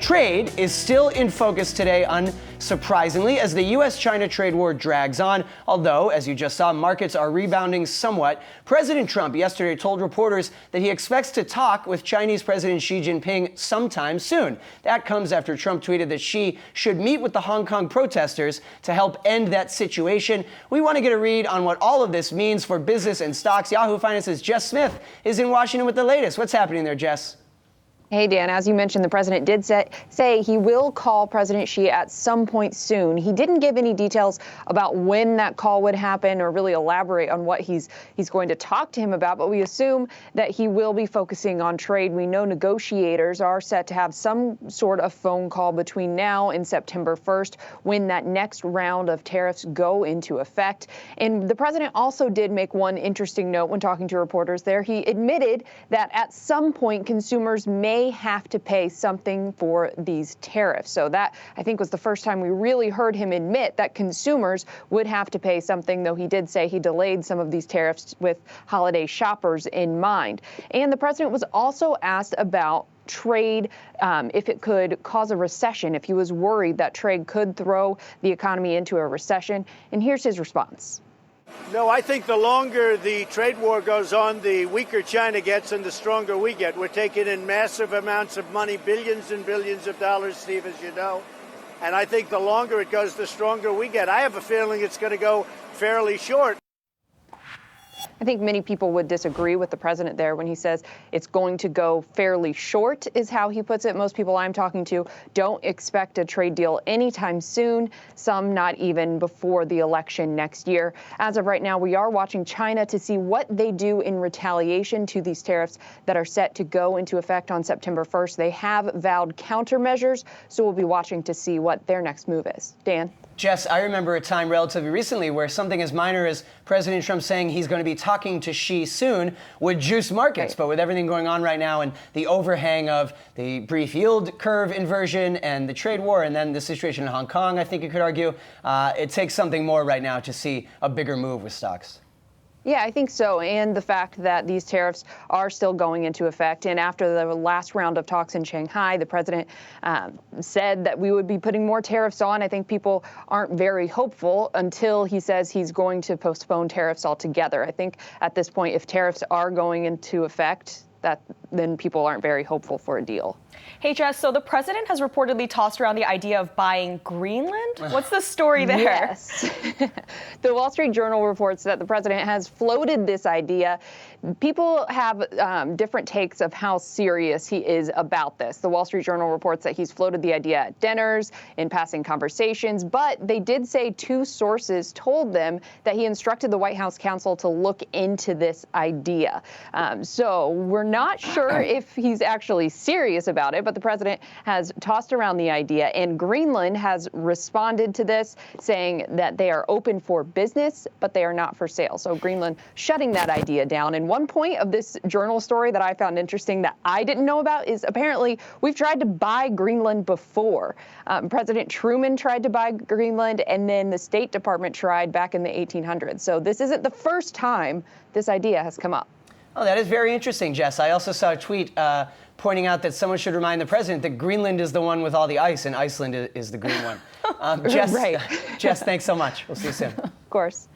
Trade is still in focus today, unsurprisingly, as the U.S.-China trade war drags on. Although, as you just saw, markets are rebounding somewhat. President Trump yesterday told reporters that he expects to talk with Chinese President Xi Jinping sometime soon. That comes after Trump tweeted that Xi should meet with the Hong Kong protesters to help end that situation. We want to get a read on what all of this means for business and stocks. Yahoo Finance's Jess Smith is in Washington with the latest. What's happening there, Jess? Hey, Dan, as you mentioned, the president did say he will call President Xi at some point soon. He didn't give any details about when that call would happen or really elaborate on what he's going to talk to him about, but we assume that he will be focusing on trade. We know negotiators are set to have some sort of phone call between now and September 1st when that next round of tariffs go into effect. And the president also did make one interesting note when talking to reporters there. He admitted that at some point consumers may have to pay something for these tariffs. So that, I think, was the first time we really heard him admit that consumers would have to pay something, though he did say he delayed some of these tariffs with holiday shoppers in mind. And the president was also asked about trade, if it could cause a recession, if he was worried that trade could throw the economy into a recession. And here's his response. No, I think the longer the trade war goes on, the weaker China gets and the stronger we get. We're taking in massive amounts of money, billions and billions of dollars, Steve, as you know. And I think the longer it goes, the stronger we get. I have a feeling it's going to go fairly short. I think many people would disagree with the president there when he says it's going to go fairly short, is how he puts it. Most people I'm talking to don't expect a trade deal anytime soon, some not even before the election next year. As of right now, we are watching China to see what they do in retaliation to these tariffs that are set to go into effect on September 1st. They have vowed countermeasures, so we'll be watching to see what their next move is. Dan? Jess, I remember a time relatively recently where something as minor as President Trump saying he's going to be talking to Xi soon would juice markets. Right. But with everything going on right now and the overhang of the brief yield curve inversion and the trade war and then the situation in Hong Kong, I think you could argue, it takes something more right now to see a bigger move with stocks. Yeah, I think so. And the fact that these tariffs are still going into effect. And after the last round of talks in Shanghai, the president said that we would be putting more tariffs on. I think people aren't very hopeful until he says he's going to postpone tariffs altogether. I think at this point, if tariffs are going into effect, then people aren't very hopeful for a deal. Hey, Jess, so the president has reportedly tossed around the idea of buying Greenland. What's the story there? Yes. The Wall Street Journal reports that the president has floated this idea. People have different takes of how serious he is about this. The Wall Street Journal reports that he's floated the idea at dinners, in passing conversations, but they did say two sources told them that he instructed the White House counsel to look into this idea. So we're not sure if he's actually serious about it, but the president has tossed around the idea, and Greenland has responded to this, saying that they are open for business, but they are not for sale. So Greenland shutting that idea down. And one point of this journal story that I found interesting that I didn't know about is apparently we've tried to buy Greenland before. President Truman tried to buy Greenland, and then the State Department tried back in the 1800s. So this isn't the first time this idea has come up. Oh, that is very interesting, Jess. I also saw a tweet pointing out that someone should remind the president that Greenland is the one with all the ice and Iceland is the green one. Jess, right. Jess, thanks so much. We'll see you soon. Of course.